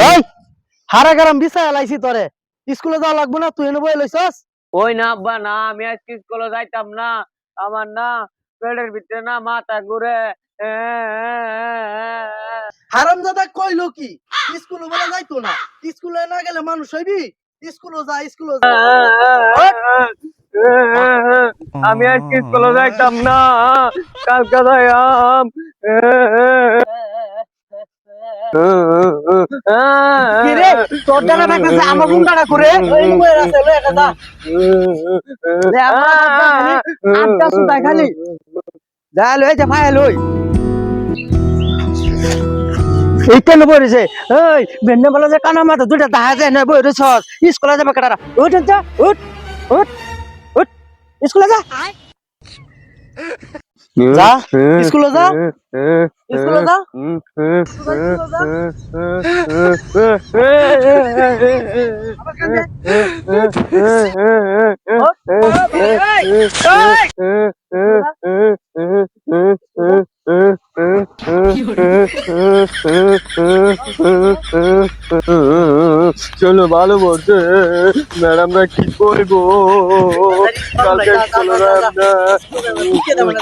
এই হারা গরম বিছায় লাইছি তোরে স্কুলে যাওয়া লাগবে না তুই এনে বই লইছস ওই না আব্বা না আমি আজকে স্কুলে যাইতাম না আমার না পেটের ভিতরে না মাথা ঘুরে হারামজাদা কইলো কি স্কুলে বলে যাইতো না স্কুলে না গেলে মানুষ হইবি স্কুলে যা ওঠ। আমি আজকে স্কুলে যাইতাম না কালকে যাইতাম কি রে তোর ডানা ডাকতেছে আমার বুনটা করে ওই বই রাতে লই একটা দা লে আমার আটটা সুতাই খালি যা লই যা ভাই লই এইখানে বইরেছে এই বেন্নে বলা যে কানা মাথা দুইটা দেখা যায় না বইরেছ স্কুলে যাবে কাটারা উঠ যা উঠ উঠ উঠ স্কুলে যা যা স্কুলে যা স্কুলে যা চলো ভালো বলছে ম্যাডামরা কি করবো কালকে স্কুলে যাবো না